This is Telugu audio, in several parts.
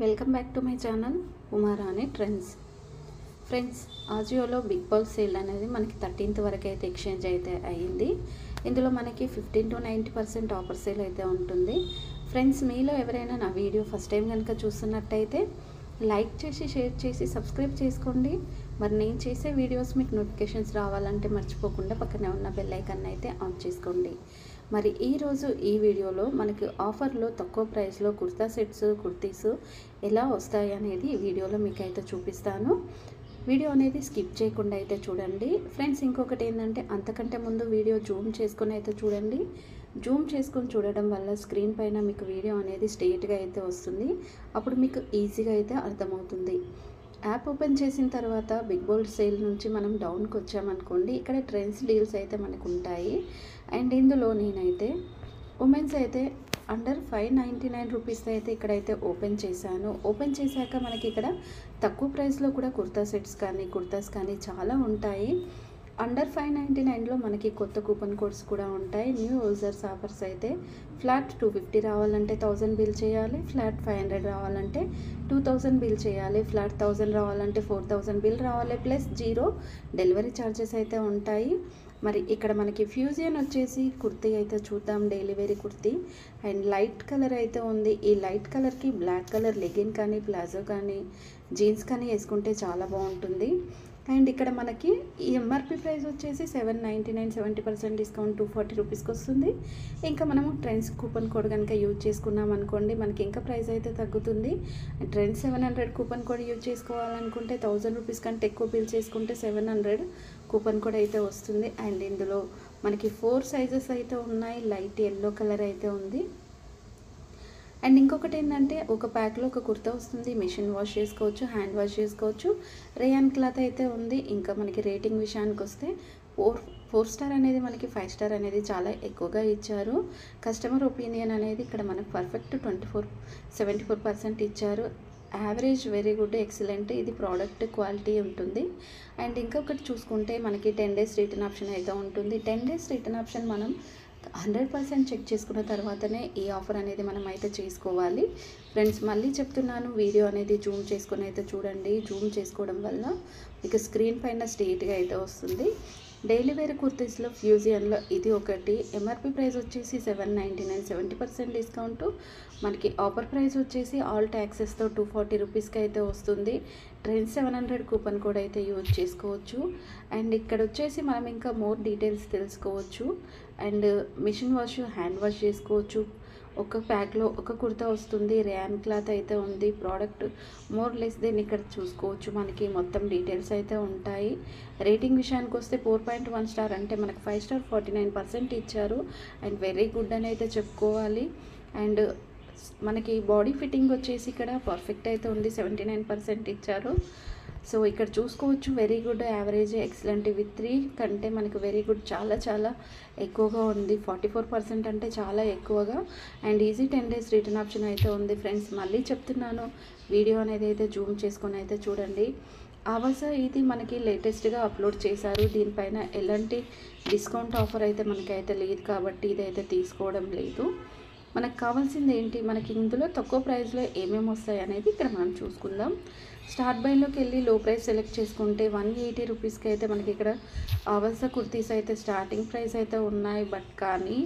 Welcome back to my channel Umarani trends. Friends, ఆజియోలో బిగ్ బాల్ సేల్ అనేది మనకి 13th వరకు అయితే ఎక్స్చేంజ్ అయితే అయ్యింది. ఇందులో మనకి 15 to 90% ఆఫర్ సేల్ అయితే ఉంటుంది. ఫ్రెండ్స్, మీలో ఎవరైనా నా వీడియో ఫస్ట్ టైం కనుక చూస్తున్నట్టయితే లైక్ చేసి, షేర్ చేసి, సబ్స్క్రైబ్ చేసుకోండి. మరి నేను చేసే వీడియోస్ మీకు నోటిఫికేషన్స్ రావాలంటే మర్చిపోకుండా పక్కనే ఉన్న బెల్ ఐకాన్ అయితే ఆన్ చేసుకోండి. మరి ఈరోజు ఈ వీడియోలో మనకి ఆఫర్లో తక్కువ ప్రైస్లో కుర్తా సెట్స్, కుర్తీస్ ఎలా వస్తాయి అనేది ఈ వీడియోలో మీకు అయితే చూపిస్తాను. వీడియో అనేది స్కిప్ చేయకుండా అయితే చూడండి. ఫ్రెండ్స్, ఇంకొకటి ఏంటంటే అంతకంటే ముందు వీడియో జూమ్ చేసుకొని అయితే చూడండి. జూమ్ చేసుకొని చూడడం వల్ల స్క్రీన్ పైన మీకు వీడియో అనేది స్ట్రెయిట్గా అయితే వస్తుంది. అప్పుడు మీకు ఈజీగా అయితే అర్థమవుతుంది. యాప్ ఓపెన్ చేసిన తర్వాత బిగ్ బాల్ సేల్ నుంచి మనం డౌన్కి వచ్చామనుకోండి, ఇక్కడ ట్రెండ్స్ డీల్స్ అయితే మనకు ఉంటాయి. అండ్ ఇందులో నేనైతే ఉమెన్స్ అయితే అండర్ 599 రూపీస్తో అయితే ఇక్కడైతే ఓపెన్ చేశాను. ఓపెన్ చేశాక మనకి ఇక్కడ తక్కువ ప్రైస్లో కూడా కుర్తా సెట్స్ కానీ, కుర్తాస్ కానీ చాలా ఉంటాయి. అండర్ 599లో మనకి కొత్త కూపన్ కోడ్స్ కూడా ఉంటాయి. న్యూ యూజర్స్ ఆఫర్స్ అయితే ఫ్లాట్ 250 రావాలంటే 1000 బిల్ చేయాలి, ఫ్లాట్ 500 రావాలంటే 2000 బిల్ చేయాలి, ఫ్లాట్ 1000 రావాలంటే 4000 బిల్ రావాలి, ప్లస్ 0 డెలివరీ ఛార్జెస్ అయితే ఉంటాయి. మరి ఇక్కడ మనకి ఫ్యూజియన్ వచ్చేసి కుర్తీ అయితే చూద్దాం. Daily wear kurti and light colour అయితే ఉంది. ఈ లైట్ కలర్కి బ్లాక్ కలర్ లెగిన్ కానీ, ప్లాజో కానీ, జీన్స్ కానీ వేసుకుంటే చాలా బాగుంటుంది. అండ్ ఇక్కడ మనకి ఈ ఎంఆర్పి ప్రైస్ వచ్చేసి 799, 70% డిస్కౌంట్ 240 రూపీస్కి వస్తుంది. ఇంకా మనము ట్రెండ్స్ కూపన్ కోడ్ కనుక యూజ్ చేసుకున్నాం అనుకోండి, మనకి ఇంకా ప్రైస్ అయితే తగ్గుతుంది. ట్రెండ్స్ 700 కూపన్ కోడ్ యూజ్ చేసుకోవాలనుకుంటే 1000 రూపీస్ కంటే ఎక్కువ బిల్ చేసుకుంటే 700 కూపన్ కోడ్ అయితే వస్తుంది. అండ్ ఇందులో మనకి 4 సైజెస్ అయితే ఉన్నాయి. లైట్ ఎల్లో కలర్ అయితే ఉంది. అండ్ ఇంకొకటి ఏంటంటే ఒక ప్యాక్లో ఒక కుర్తా వస్తుంది. మిషన్ వాష్ చేసుకోవచ్చు, హ్యాండ్ వాష్ చేసుకోవచ్చు. రేయాన్ క్లాత్ అయితే ఉంది. ఇంకా మనకి రేటింగ్ విషయానికి వస్తే 4 స్టార్ అనేది మనకి 5 స్టార్ అనేది చాలా ఎక్కువగా ఇచ్చారు. కస్టమర్ ఒపీనియన్ అనేది ఇక్కడ మనకు పర్ఫెక్ట్ 74% ఇచ్చారు. Average very good, excellent. ఇది ప్రోడక్ట్ క్వాలిటీ ఉంటుంది. అండ్ ఇంకొకటి చూసుకుంటే మనకి 10 days రిటర్న్ ఆప్షన్ అయితే ఉంటుంది. 10 days రిటర్న్ ఆప్షన్ మనం 100% చెక్ చేసుకున్న తర్వాతనే ఈ ఆఫర్ అనేది మనం అయితే చేసుకోవాలి. ఫ్రెండ్స్, మళ్ళీ చెప్తున్నాను, వీడియో అనేది జూమ్ చేసుకొని అయితే చూడండి. జూమ్ చేసుకోవడం వల్ల మీకు స్క్రీన్ పైన స్ట్రెయిట్గా అయితే వస్తుంది. డైలీ వేర్ కుర్తీస్లో ఫ్యూజియన్లో ఇది ఒకటి. ఎంఆర్పి ప్రైస్ వచ్చేసి 799, 70% డిస్కౌంట్. మనకి ఆఫర్ ప్రైస్ వచ్చేసి ఆల్ ట్యాక్సెస్తో 240 రూపీస్కి అయితే వస్తుంది. ట్రెండ్ 700 కూపన్ కోడ్ అయితే యూజ్ చేసుకోవచ్చు. అండ్ ఇక్కడ వచ్చేసి మనం ఇంకా మోర్ డీటెయిల్స్ తెలుసుకోవచ్చు. And machine wash, hand wash చేసుకోవచ్చు. ఒక ప్యాక్లో ఒక కుర్తా వస్తుంది. ర్యాన్ క్లాత్ అయితే ఉంది. ప్రోడక్ట్ మోర్ లెస్ దెన్ ఇక్కడ చూసుకోవచ్చు. మనకి మొత్తం డీటెయిల్స్ అయితే ఉంటాయి. రేటింగ్ విషయానికి వస్తే 4.1 స్టార్ అంటే మనకు 5 స్టార్ 49% ఇచ్చారు. అండ్ వెరీ గుడ్ అని అయితే చెప్పుకోవాలి. అండ్ మనకి బాడీ ఫిట్టింగ్ వచ్చేసి ఇక్కడ పర్ఫెక్ట్ అయితే ఉంది. 79% ఇచ్చారు. సో ఇక్కడ చూసుకోవచ్చు, వెరీ గుడ్, యావరేజ్, ఎక్సలెంట్. ఇవి 3 కంటే మనకు వెరీ గుడ్ చాలా చాలా ఎక్కువగా ఉంది. 44% అంటే చాలా ఎక్కువగా. And easy 10 days return option అయితే ఉంది. ఫ్రెండ్స్, మళ్ళీ చెప్తున్నాను, వీడియో అనేది అయితే జూమ్ చేసుకొని అయితే చూడండి. ఆవాస ఇది మనకి లేటెస్ట్గా అప్లోడ్ చేశారు. దీనిపైన ఎలాంటి డిస్కౌంట్ ఆఫర్ అయితే మనకైతే లేదు కాబట్టి ఇదైతే తీసుకోవడం లేదు. మనకు కావాల్సింది ఏంటి, మనకి ఇందులో తక్కువ ప్రైస్లో ఏమేమి వస్తాయి అనేది ఇక్కడ మనం చూసుకుందాం. స్టార్ట్ బైలోకి వెళ్ళి లో ప్రైస్ సెలెక్ట్ చేసుకుంటే 180 రూపీస్కి అయితే మనకి ఇక్కడ ఆవాస కుర్తీస్ అయితే స్టార్టింగ్ ప్రైస్ అయితే ఉన్నాయి. బట్ కానీ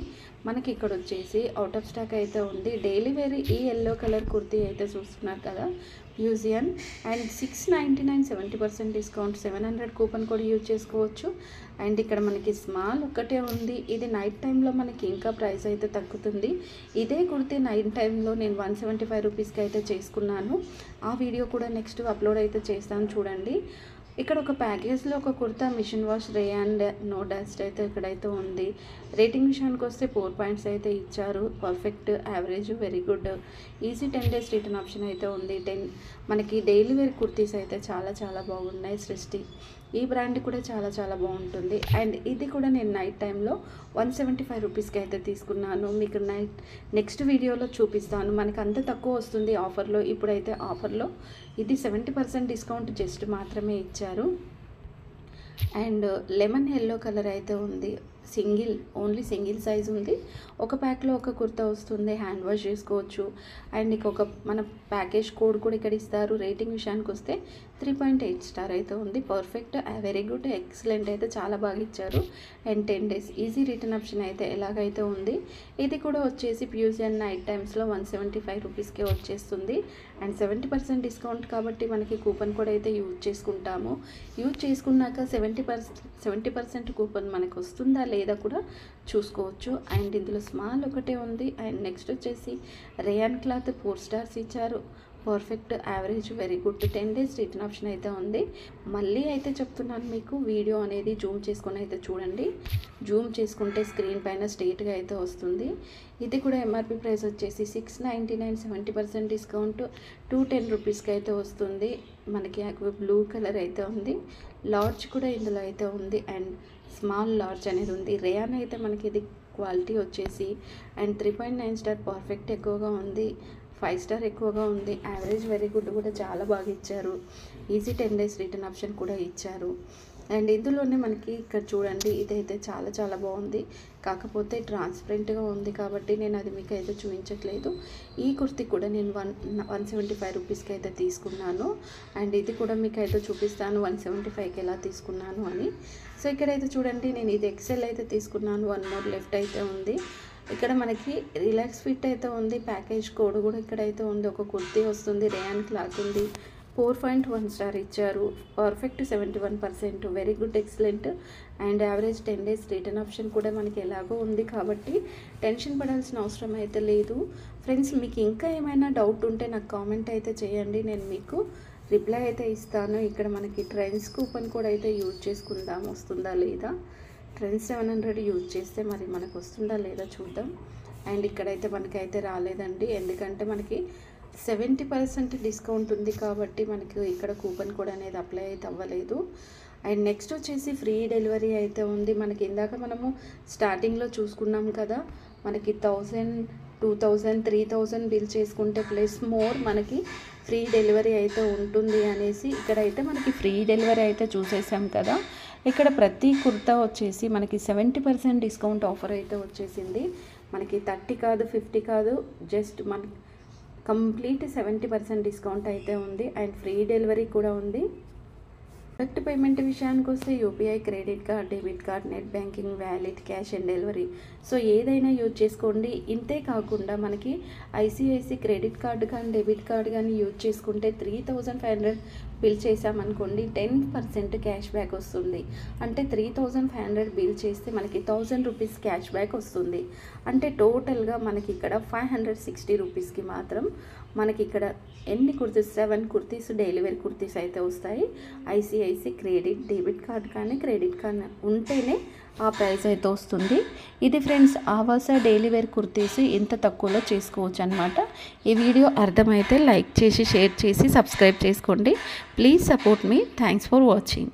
మనకి ఇక్కడ వచ్చేసి అవుట్ ఆఫ్ స్టాక్ అయితే ఉంది. డైలీ వేర్ ఈ ఎల్లో కలర్ కుర్తీ అయితే చూస్తున్నారు కదా, Fusion. And 699, 70% discount, 700 coupon code use చేసుకోవచ్చు. అండ్ ఇక్కడ మనకి స్మాల్ ఒక్కటే ఉంది. ఇది నైట్ టైంలో మనకి ఇంకా ప్రైస్ అయితే తగ్గుతుంది. ఇదే కుర్తీ నైట్ టైంలో నేను 175 రూపీస్కి అయితే చేసుకున్నాను. ఆ వీడియో కూడా నెక్స్ట్ అప్లోడ్ అయితే చేస్తాను, చూడండి. ఇక్కడ ఒక ప్యాకేజ్లో ఒక kurta machine wash rayon no dust అయితే ఇక్కడైతే ఉంది. రేటింగ్ విషయానికి వస్తే 4 పాయింట్స్ అయితే ఇచ్చారు. Perfect, average, very good. Easy 10 days return option అయితే ఉంది. మనకి డైలీ వేర్ కుర్తీస్ అయితే చాలా చాలా బాగున్నాయి. సృష్టి ఈ బ్రాండ్ కూడా చాలా చాలా బాగుంటుంది. అండ్ ఇది కూడా నేను నైట్ టైంలో 175 రూపీస్కి అయితే తీసుకున్నాను. మీకు నెక్స్ట్ వీడియోలో చూపిస్తాను. మనకి అంత తక్కువ వస్తుంది ఆఫర్లో. ఇప్పుడైతే ఆఫర్లో ఇది 70% డిస్కౌంట్ జస్ట్ మాత్రమే ఇచ్చారు. అండ్ లెమన్ ఎల్లో కలర్ అయితే ఉంది. ఓన్లీ సింగిల్ సైజ్ ఉంది. ఒక ప్యాక్లో ఒక కుర్తా వస్తుంది, హ్యాండ్ వాష్ చేసుకోవచ్చు. అండ్ నీకు ఒక మన ప్యాకేజ్ కోడ్ కూడా ఇక్కడ ఇస్తారు. రేటింగ్ విషయానికి వస్తే 3.8 స్టార్ అయితే ఉంది. పర్ఫెక్ట్, వెరీ గుడ్, ఎక్సలెంట్ అయితే చాలా బాగా ఇచ్చారు. And 10 days easy return option అయితే ఎలాగైతే ఉంది. ఇది కూడా వచ్చేసి ప్యూజియన్ నైట్ టైమ్స్లో 175 రూపీస్కే వచ్చేస్తుంది. అండ్ 70% డిస్కౌంట్ కాబట్టి మనకి కూపన్ కోడ్ అయితే యూజ్ చేసుకుంటాము. యూజ్ చేసుకున్నాక 70% కూపన్ మనకు వస్తుందా లేదా కూడా చూసుకోవచ్చు. అండ్ ఇందులో స్మాల్ ఒకటే ఉంది. అండ్ నెక్స్ట్ వచ్చేసి రేయాన్ క్లాత్ 4 స్టార్స్ ఇచ్చారు. Perfect, average, very good. 10 days return option అయితే ఉంది. మళ్ళీ అయితే చెప్తున్నాను మీకు, వీడియో అనేది జూమ్ చేసుకొని అయితే చూడండి. జూమ్ చేసుకుంటే స్క్రీన్ పైన స్ట్రైట్గా అయితే వస్తుంది. ఇది కూడా ఎంఆర్పి ప్రైస్ వచ్చేసి 699, 70% డిస్కౌంట్ 210 రూపీస్కి అయితే వస్తుంది. మనకి బ్లూ కలర్ అయితే ఉంది. లార్జ్ కూడా ఇందులో అయితే ఉంది. అండ్ స్మాల్ లార్జ్ అనేది ఉంది. రేయాన్ అయితే మనకి ఇది క్వాలిటీ వచ్చేసి అండ్ 3.9 స్టార్, పర్ఫెక్ట్ ఎక్కువగా ఉంది. 5 స్టార్ ఎక్కువగా ఉంది. యావరేజ్, వెరీ గుడ్ కూడా చాలా బాగా ఇచ్చారు. ఈజీ 10 days రిటర్న్ ఆప్షన్ కూడా ఇచ్చారు. అండ్ ఇందులోనే మనకి ఇక్కడ చూడండి, ఇదైతే చాలా చాలా బాగుంది. కాకపోతే ట్రాన్స్పరెంట్గా ఉంది కాబట్టి నేను అది మీకు అయితే చూపించట్లేదు. ఈ కుర్తీ కూడా నేను 175 రూపీస్కి అయితే తీసుకున్నాను. అండ్ ఇది కూడా మీకు అయితే చూపిస్తాను 175కి ఎలా తీసుకున్నాను అని. సో ఇక్కడైతే చూడండి, నేను ఇది ఎక్సెల్ అయితే తీసుకున్నాను. 1 more లెఫ్ట్ అయితే ఉంది. ఇక్కడ మనకి రిలాక్స్ ఫిట్ అయితే ఉంది. ప్యాకేజ్ కోడ్ కూడా ఇక్కడైతే ఉంది. ఒక కుర్తీ వస్తుంది, రేయాన్ క్లాత్ ఉంది. 4.1 స్టార్ ఇచ్చారు. Perfect, 71%, very good, excellent. And average 10 days return option కూడా మనకి ఎలాగో ఉంది కాబట్టి టెన్షన్ పడాల్సిన అవసరం అయితే లేదు. ఫ్రెండ్స్, మీకు ఇంకా ఏమైనా డౌట్ ఉంటే నాకు కామెంట్ అయితే చేయండి, నేను మీకు రిప్లై అయితే ఇస్తాను. ఇక్కడ మనకి ట్రెండ్స్ కూపన్ కూడా అయితే యూజ్ చేసుకుందాం, వస్తుందా లేదా. ట్రెండ్స్ 700 యూజ్ చేస్తే మరి మనకు వస్తుందా లేదా చూద్దాం. అండ్ ఇక్కడైతే మనకైతే రాలేదండి, ఎందుకంటే మనకి 70% డిస్కౌంట్ ఉంది కాబట్టి మనకి ఇక్కడ కూపన్ కోడ్ అనేది అప్లై అయితే అవ్వలేదు. అండ్ నెక్స్ట్ వచ్చేసి ఫ్రీ డెలివరీ అయితే ఉంది. మనకి ఇందాక మనము స్టార్టింగ్లో చూసుకున్నాం కదా, మనకి 1000, 2000, 3000 బిల్ చేసుకుంటే ప్లస్ మోర్ మనకి ఫ్రీ డెలివరీ అయితే ఉంటుంది అనేసి. ఇక్కడైతే మనకి ఫ్రీ డెలివరీ అయితే చూసేసాం కదా. ఇక్కడ ప్రతి కుర్తా వచ్చేసి మనకి 70% డిస్కౌంట్ ఆఫర్ అయితే వచ్చేసింది. మనకి 30 కాదు, 50 కాదు, జస్ట్ మనకి కంప్లీట్ 70% డిస్కౌంట్ అయితే ఉంది. అండ్ ఫ్రీ డెలివరీ కూడా ఉంది. డైరెక్ట్ పేమెంట్ విషయానికి వస్తే UPI, credit card, debit card, net banking, wallet, cash and delivery, so ఏదైనా యూజ్ చేసుకోండి. ఇంతే కాకుండా మనకి ఐసిఐసి క్రెడిట్ కార్డు కానీ డెబిట్ కార్డ్ కానీ యూజ్ చేసుకుంటే 3500 బిల్ చేసామనుకోండి 10% క్యాష్ బ్యాక్ వస్తుంది. అంటే 3500 బిల్ చేస్తే మనకి 1000 రూపీస్ క్యాష్ బ్యాక్ వస్తుంది. అంటే టోటల్గా మనకి ఇక్కడ 560 రూపీస్కి మాత్రం మనకి ఇక్కడ ఎన్ని కుర్తీస్, 7 కుర్తీస్ డైలీ వేర్ కుర్తీస్ అయితే వస్తాయి. ఐసిఐసి క్రెడిట్, డెబిట్ కార్డ్ కానీ క్రెడిట్ కార్డ్ ఉంటేనే ఆ ప్రైస్ అయితే వస్తుంది. ఇది ఫ్రెండ్స్, ఆవాస డైలీ వేర్ కుర్తీస్ ఇంత తక్కువలో చేసుకోవచ్చు అనమాట. ఈ వీడియో అర్థమైతే లైక్ చేసి, షేర్ చేసి, సబ్స్క్రైబ్ చేసుకోండి. Please support me. Thanks for watching.